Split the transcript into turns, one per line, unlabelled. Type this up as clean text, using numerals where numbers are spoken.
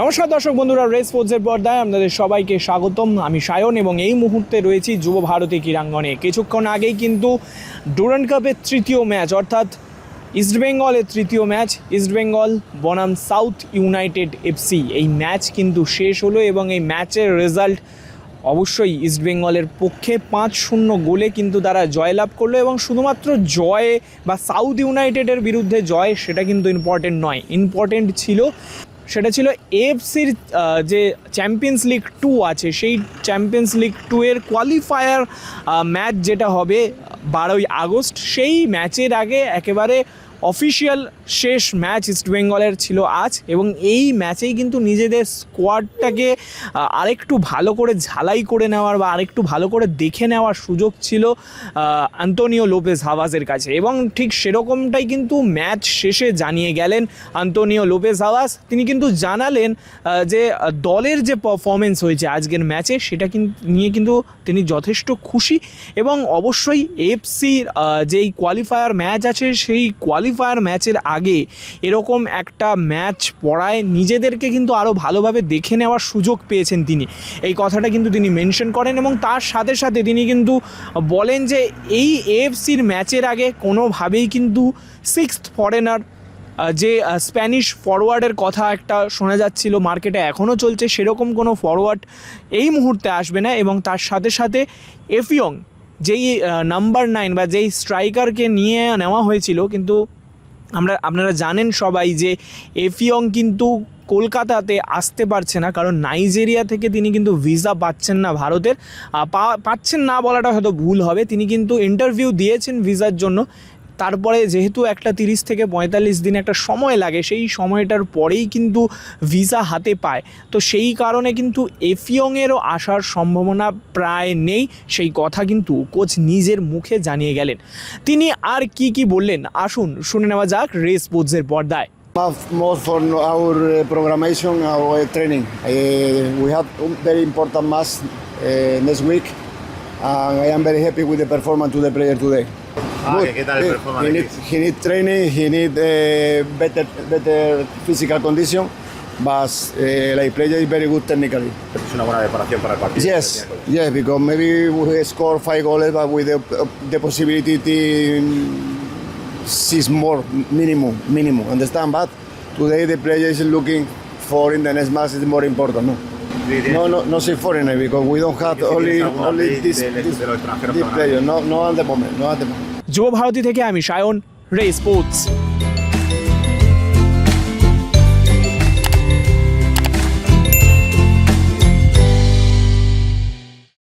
নমস্কার দর্শক বন্ধুরা, রেস স্পোর্টসের পর্দায় আপনাদের সবাইকে স্বাগতম। আমি সায়ন এবং এই মুহূর্তে রয়েছি যুব ভারতী ক্রীড়াঙ্গনে। কিছুক্ষণ আগেই কিন্তু ডুরান্ড কাপের তৃতীয় ম্যাচ অর্থাৎ ইস্টবেঙ্গলের তৃতীয় ম্যাচ ইস্টবেঙ্গল বনাম সাউথ ইউনাইটেড এফসি, এই ম্যাচ কিন্তু শেষ হলো এবং এই ম্যাচের রেজাল্ট অবশ্যই ইস্টবেঙ্গলের পক্ষে 5-0 গোলে কিন্তু তারা জয়লাভ করলো। এবং শুধুমাত্র জয় বা সাউথ ইউনাইটেডের বিরুদ্ধে জয় সেটা কিন্তু ইম্পর্টেন্ট নয়, ইম্পর্টেন্ট ছিল সেটা ছিল এএফসির যে চ্যাম্পিয়ন্স লিগ 2 আছে, সেই চ্যাম্পিয়ন্স লিগ 2 এর কোয়ালিফায়ার ম্যাচ যেটা হবে 12ই আগস্ট, সেই ম্যাচের আগে একেবারে অফিশিয়াল শেষ ম্যাচ ইস্টবেঙ্গলের ছিল আজ। এবং এই ম্যাচেই কিন্তু নিজেদের স্কোয়াডটাকে আরেকটু ভালো করে ঝালাই করে নেওয়ার বা আরেকটু ভালো করে দেখে নেওয়ার সুযোগ ছিল আন্তোনিও লোপেজ হাভাসের কাছে। এবং ঠিক সেরকমটাই কিন্তু ম্যাচ শেষে জানিয়ে গেলেন আন্তোনিও লোপেজ হাভাস। তিনি কিন্তু জানালেন যে দলের যে পারফরমেন্স হয়েছে আজকের ম্যাচে সেটা নিয়ে কিন্তু তিনি যথেষ্ট খুশি। এবং অবশ্যই এফসির যেই কোয়ালিফায়ার ম্যাচ আছে সেই কোয়ালিফায়ার ম্যাচের আগে এরকম একটা ম্যাচ পড়ায় নিজেদেরকে কিন্তু আরও ভালোভাবে দেখে নেওয়ার সুযোগ পেয়েছেন তিনি, এই কথাটা কিন্তু তিনি মেনশন করেন। এবং তার সাথে সাথে তিনি কিন্তু বলেন যে এই এএফসির ম্যাচের আগে কোনোভাবেই কিন্তু সিক্সথ ফরেনার যে স্প্যানিশ ফরওয়ার্ডের কথা একটা শোনা যাচ্ছিল, মার্কেটে এখনও চলছে, সেরকম কোনো ফরওয়ার্ড এই মুহূর্তে আসবে না। এবং তার সাথে সাথে এফিয়ং যেই নাম্বার 9 বা যেই স্ট্রাইকারকে নিয়ে নেওয়া হয়েছিল, কিন্তু আপনারা জানেন সবাই যে এফিয়ং কিন্তু কলকাতাতে আসতে পারছে না, কারণ নাইজেরিয়া থেকে তিনি কিন্তু ভিসা পাচ্ছেন না ভারতের। পাচ্ছেন না বলাটা হয়তো ভুল হবে, তিনি কিন্তু ইন্টারভিউ দিয়েছেন ভিসার জন্য। তারপরে যেহেতু একটা 30 থেকে 45 দিন একটা সময় লাগে, সেই সময়টার পরেই কিন্তু ভিসা হাতে পায়, তো সেই কারণে কিন্তু এফিয়ংয়েরও আসার সম্ভাবনা প্রায় নেই, সেই কথা কিন্তু কোচ নিজের মুখে জানিয়ে গেলেন। তিনি আর কি বললেন আসুন শুনে নেওয়া যাক রেস স্পোর্টসের পর্দায়।
More for our programmation, our training. We have a very important match next week, and I am very happy with the performance of the player today.
¿Qué tal el performance?
He need training, he need better physical condition, but like player is very good technically.
Es una buena preparación para el partido.
Yes, because maybe we score 5 goals, but with the possibility to 6 more minimum. Understand? But today the player is looking for in the next match is more important. No say foreigner because we don't have only this player. No at the moment.
যুব ভারতী থেকে আমি Sayan, race sports.